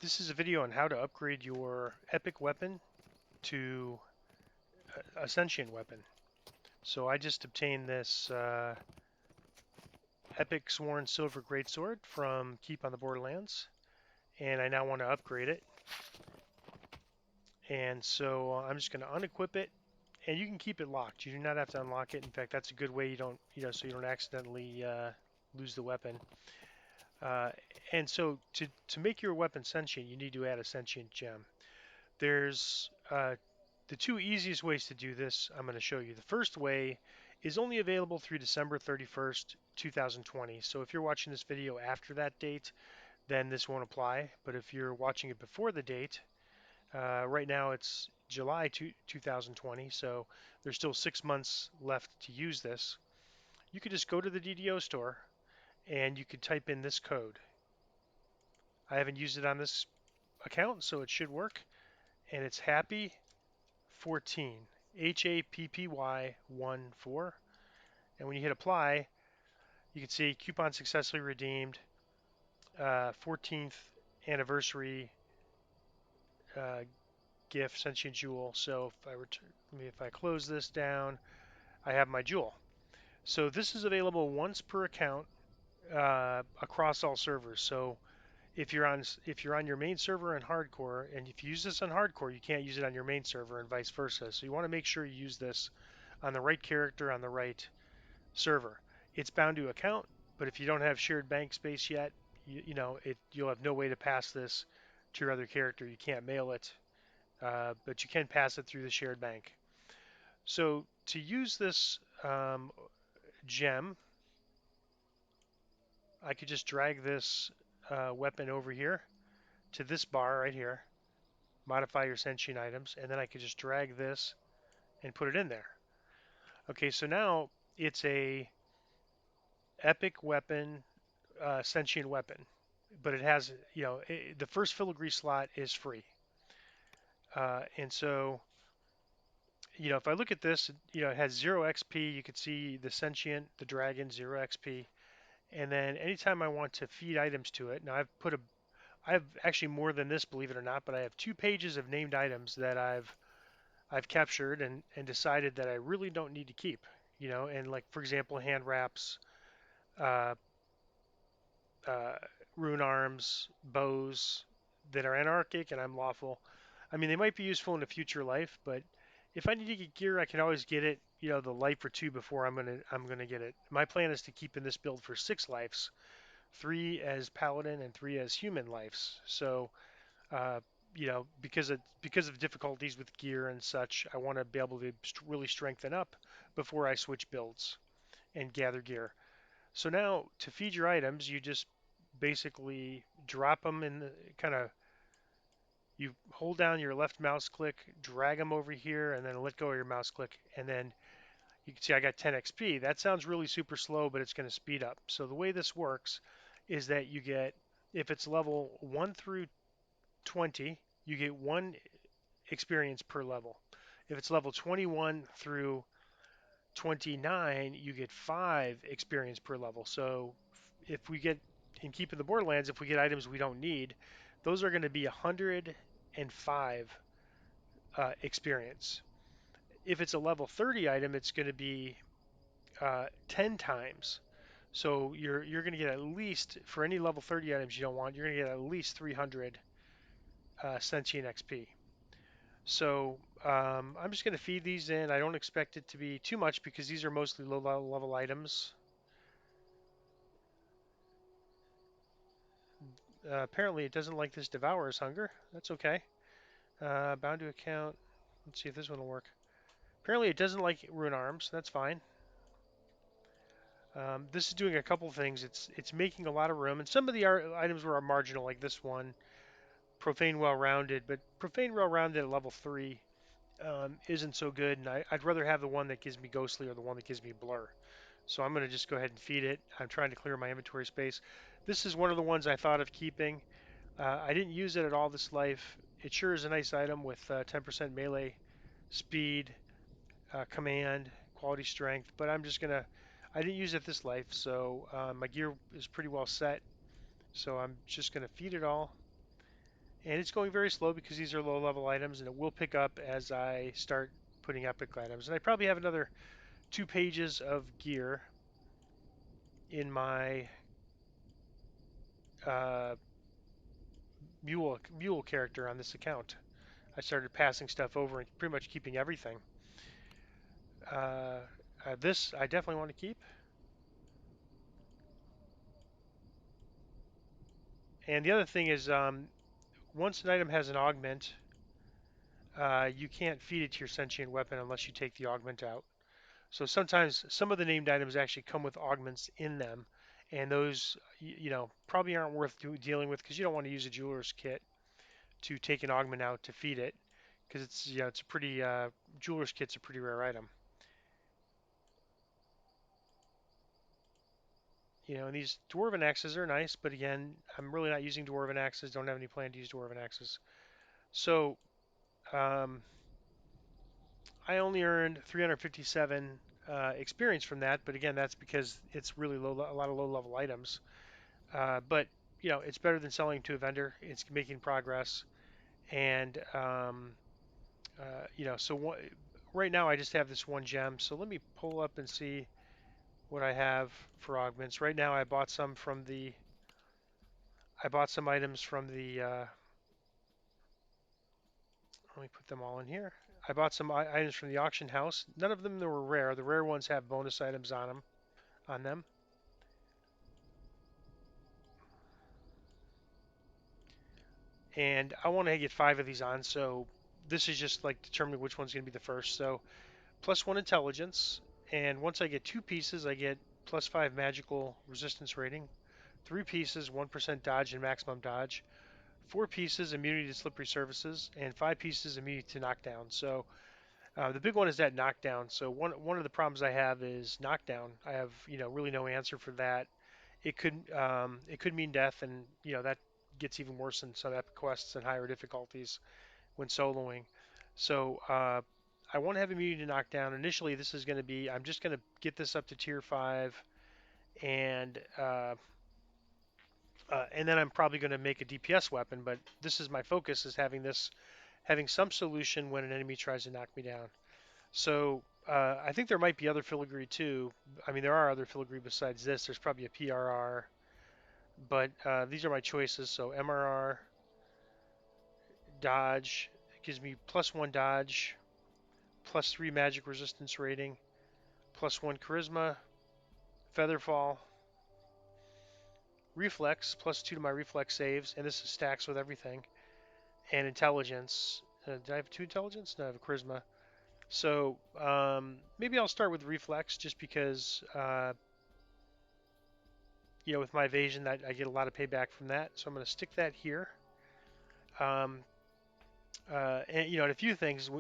This is a video on how to upgrade your epic weapon to a sentient weapon. So I just obtained this epic sworn silver greatsword from Keep on the Borderlands, and I now want to upgrade it. And so I'm just going to unequip it, and you can keep it locked. You do not have to unlock it. In fact, that's a good way so you don't accidentally lose the weapon. Uh, and so to make your weapon sentient, you need to add a sentient gem. There's the two easiest ways to do this I'm going to show you. The first way is only available through December 31st, 2020. So if you're watching this video after that date, then this won't apply. But if you're watching it before the date, right now it's July 2020, so there's still 6 months left to use this. You could just go to the DDO store and you could type in this code. I haven't used it on this account, so it should work. And it's happy 14, HAPPY 1 4. And when you hit apply, you can see coupon successfully redeemed, 14th anniversary uh, gift, Sentient Jewel. So if I close this down, I have my jewel. So this is available once per account across all servers. So if you're on your main server in hardcore, and if you use this on hardcore, you can't use it on your main server and vice versa. So you want to make sure you use this on the right character on the right server. It's bound to account, but if you don't have shared bank space yet, you'll have no way to pass this to your other character. You can't mail it, but you can pass it through the shared bank. So to use this gem, I could just drag this weapon over here to this bar right here, modify your sentient items, and then I could just drag this and put it in there. Okay, so now it's a epic weapon, sentient weapon, but it has, the first filigree slot is free. And so, if I look at this, it has 0 XP. You can see the sentient, the dragon, 0 XP. And then anytime I want to feed items to it, now I have actually more than this, believe it or not, but I have 2 pages of named items that I've captured and decided that I really don't need to keep. And like for example, hand wraps, uh, uh, rune arms, bows that are anarchic and I'm lawful. I mean, they might be useful in a future life, but if I need to get gear, I can always get it, the life or two before I'm gonna get it. My plan is to keep in this build for 6 lives, 3 as paladin and 3 as human lives. So, uh, because of difficulties with gear and such, I want to be able to really strengthen up before I switch builds and gather gear. So now to feed your items, you just basically drop them in the kind of, you hold down your left mouse click, drag them over here, and then let go of your mouse click, and then you can see I got 10 XP. That sounds really super slow, but it's going to speed up. So the way this works is that you get, if it's level 1 through 20, you get 1 experience per level. If it's level 21 through 29, you get 5 experience per level. So if we get, in Keeping the Borderlands, if we get items we don't need, those are going to be 105 experience. If it's a level 30 item, it's going to be 10 times. So you're going to get, at least for any level 30 items you don't want, you're going to get at least 300 sentient XP. So I'm just going to feed these in. I don't expect it to be too much because these are mostly low level items. Apparently it doesn't like this Devourer's Hunger. That's okay. Bound to account. Let's see if this one will work. Apparently it doesn't like rune arms. That's fine. This is doing a couple things. It's making a lot of room, and some of the items were marginal, like this one, Profane Well-Rounded. But Profane Well-Rounded at level 3 isn't so good, and I'd rather have the one that gives me Ghostly or the one that gives me Blur. So I'm going to just go ahead and feed it. I'm trying to clear my inventory space. This is one of the ones I thought of keeping. I didn't use it at all this life. It sure is a nice item with 10% melee speed, command, quality strength, but I didn't use it this life, so my gear is pretty well set. So I'm just gonna feed it all, And it's going very slow because these are low level items, and it will pick up as I start putting epic items. And I probably have another 2 pages of gear in my uh, mule character on this account. I started passing stuff over and pretty much keeping everything. Uh, this I definitely want to keep. And the other thing is, once an item has an augment, you can't feed it to your sentient weapon unless you take the augment out. So sometimes some of the named items actually come with augments in them, and those probably aren't worth dealing with because you don't want to use a jeweler's kit to take an augment out to feed it because it's a pretty jeweler's kit's a pretty rare item. And these dwarven axes are nice, but again, I'm really not using dwarven axes. Don't have any plan to use dwarven axes. So um, I only earned 357 experience from that, but again, that's because it's really low, a lot of low-level items. But it's better than selling to a vendor. It's making progress, and so right now I just have this one gem. So let me pull up and see what I have for augments. Right now I bought some items from the. Let me put them all in here. I bought some items from the auction house. None of them were rare. The rare ones have bonus items on them. And I want to get 5 of these on. So this is just like determining which one's going to be the first. So +1 intelligence, and once I get 2 pieces, I get +5 magical resistance rating. 3 pieces, 1% dodge and maximum dodge. 4 pieces, immunity to slippery surfaces, and 5 pieces, immunity to knockdown. So the big one is that knockdown. So one of the problems I have is knockdown. I have really no answer for that. It could mean death, and that gets even worse in some epic quests and higher difficulties when soloing. So I want to have immunity to knockdown. Initially, this is going to be I'm just going to get this up to tier 5, and and then I'm probably going to make a DPS weapon. But this is my focus is having some solution when an enemy tries to knock me down. So I think there might be other filigree too. I mean, there are other filigree besides this. There's probably a PRR, but these are my choices. So MRR, dodge, gives me +1 dodge, +3 magic resistance rating, +1 charisma, featherfall, reflex, +2 to my reflex saves, and this stacks with everything, and intelligence. Did I have 2 intelligence? No, I have a charisma. So maybe I'll start with reflex just because with my evasion that I get a lot of payback from that. So I'm going to stick that here. Um, and a few things.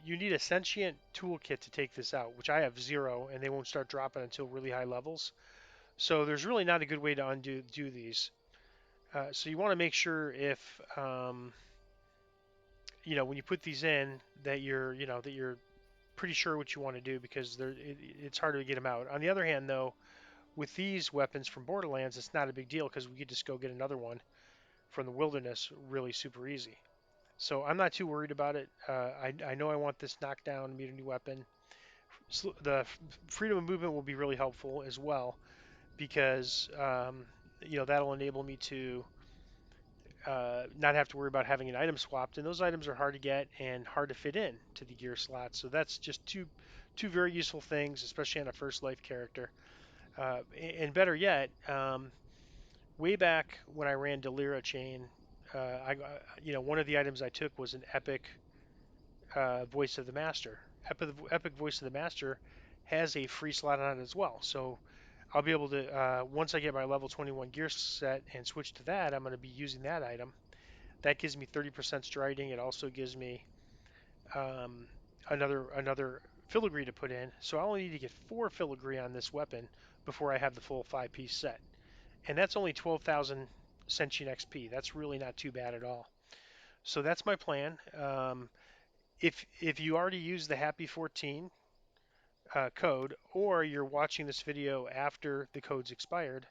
You need a sentient toolkit to take this out, which I have 0, and they won't start dropping until really high levels. So there's really not a good way to do these. So you want to make sure if when you put these in that you're pretty sure what you want to do because it's harder to get them out. On the other hand, though, with these weapons from Borderlands, it's not a big deal because we could just go get another one from the wilderness really super easy. So I'm not too worried about it. I know I want this knockdown immunity weapon. So the freedom of movement will be really helpful as well because that'll enable me to not have to worry about having an item swapped, and those items are hard to get and hard to fit in to the gear slot. So that's just two very useful things, especially on a first life character. And better yet, way back when I ran Delira Chain, one of the items I took was an epic Voice of the Master. Epic Voice of the Master has a free slot on it as well. So I'll be able to once I get my level 21 gear set and switch to that, I'm going to be using that item. That gives me 30% striding. It also gives me um, another filigree to put in. So I only need to get 4 filigree on this weapon before I have the full 5-piece set. And that's only 12,000 sentient XP. That's really not too bad at all. So that's my plan. If you already use the Happy 14 code, or you're watching this video after the code's expired,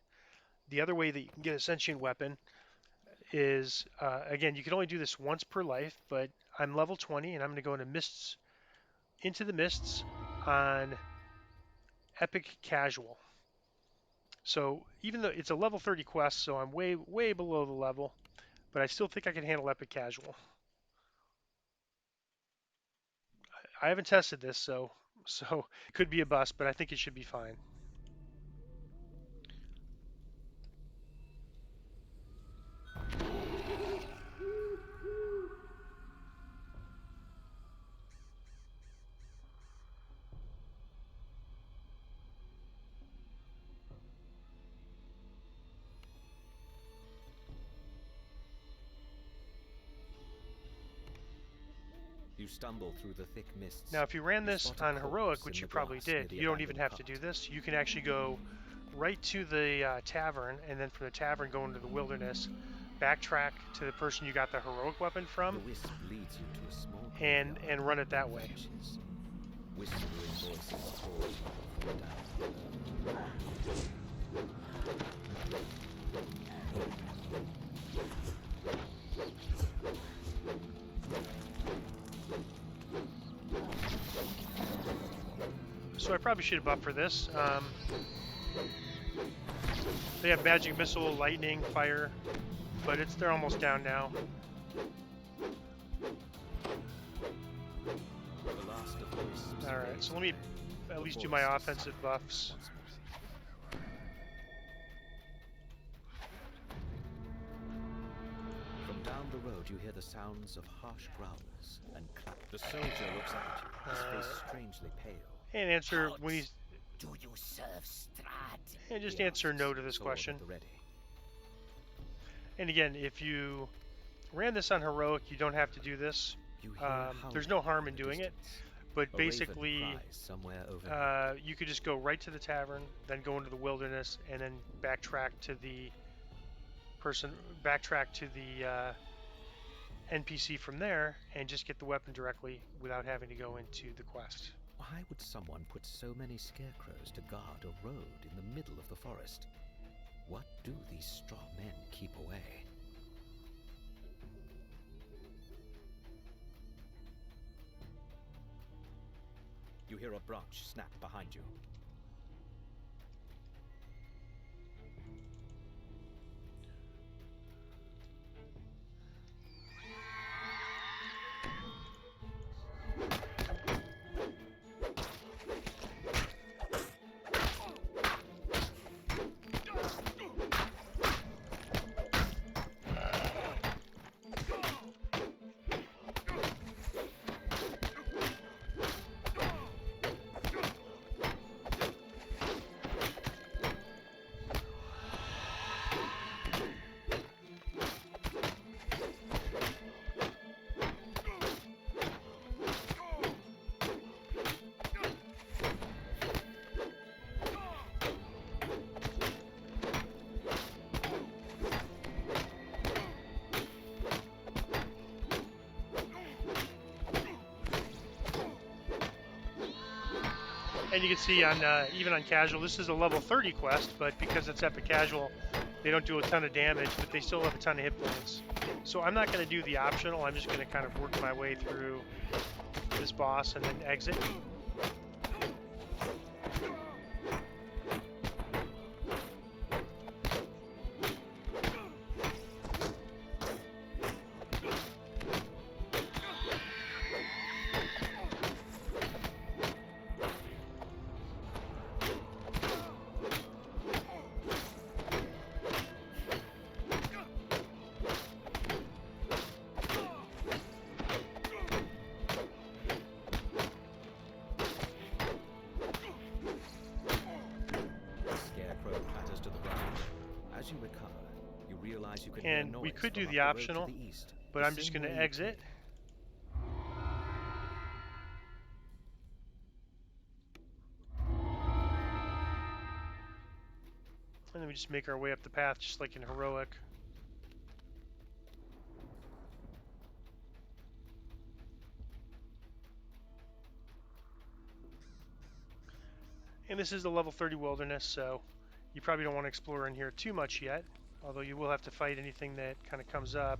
the other way that you can get a sentient weapon is, again, you can only do this once per life, but I'm level 20 and I'm going to go into the mists on Epic Casual. So even though it's a level 30 quest, so I'm way below the level, but I still think I can handle Epic Casual. I haven't tested this, so could be a bust, but I think it should be fine. You stumble through the thick mists. Now, if you ran this spot a on corpse Heroic, in which the you probably grass near did, the you don't even abandoned have to do cart. this. You can actually go right to the tavern, and then from the tavern go into the wilderness, backtrack to the person you got the heroic weapon from, The wisp leads you to a small and graveyard, run it then that way. vanishes. Whispering voices call you from down So I probably should have buffed for this. They have magic missile, lightning, fire, but they're almost down now. The last of the wisps. All right, so let me at least do my offensive buffs. From down the road, you hear the sounds of harsh growls and clap. The soldier looks up at you, his face strangely pale. And answer when he's. Do you serve Strahd? And just He answer no asks, to this sword question. at the ready. And again, if you ran this on heroic, you don't have to do this. You hear There's no harm in in the doing it, distance. but A basically, raven cries somewhere overhead. you could just go right to the tavern, then go into the wilderness, and then backtrack to the NPC from there, and just get the weapon directly without having to go into the quest. Why would someone put so many scarecrows to guard a road in the middle of the forest? What do these straw men keep away? You hear a branch snap behind you. And you can see on even on casual, this is a level 30 quest, but because it's epic casual, they don't do a ton of damage, but they still have a ton of hit points. So I'm not going to do the optional. I'm just going to kind of work my way through this boss and then exit. And we could do the optional, but I'm just going to exit. And then we just make our way up the path, just like in Heroic. And this is the level 30 wilderness, so you probably don't want to explore in here too much yet. Although you will have to fight anything that kind of comes up.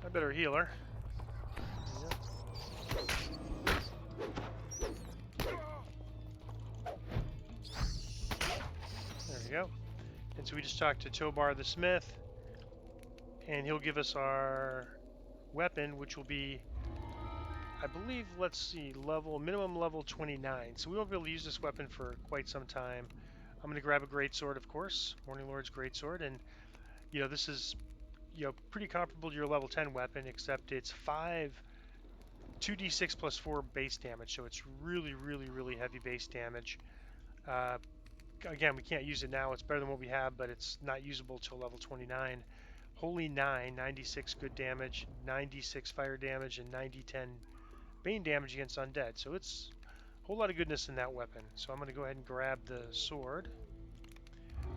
I better heal her. There we go. And so we just talked to Tobar the Smith, and he'll give us our weapon, which will be, I believe, let's see, minimum level 29. So we won't be able to use this weapon for quite some time. I'm going to grab a greatsword, of course, Morning Lord's greatsword, and this is pretty comparable to your level 10 weapon, except it's 2d6 plus 4 base damage, so it's really, really, really heavy base damage. Again, we can't use it now. It's better than what we have, but it's not usable till level 29. Holy 9, 96 good damage, 96 fire damage, and 90-10 bane damage against undead. So it's a whole lot of goodness in that weapon. So I'm going to go ahead and grab the sword.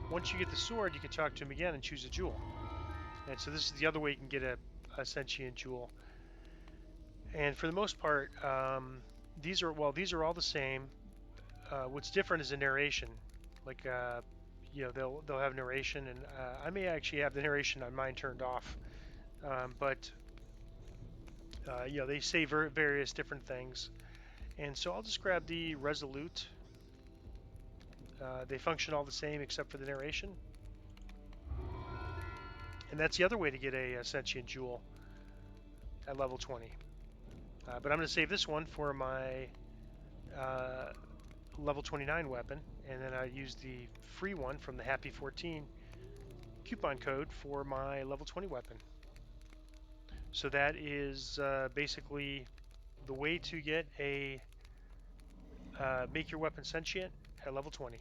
Once you get the sword, you can talk to him again and choose a jewel. And so this is the other way you can get a sentient jewel. And for the most part, these are all the same. What's different is the narration. Like they'll have narration, and I may actually have the narration on mine turned off. But they say various different things. And so I'll just grab the Resolute. They function all the same except for the narration. And that's the other way to get a sentient jewel at level 20. But I'm going to save this one for my level 29 weapon, and then I use the free one from the Happy 14 coupon code for my level 20 weapon. So that is basically the way to get a make your weapon sentient at level 20.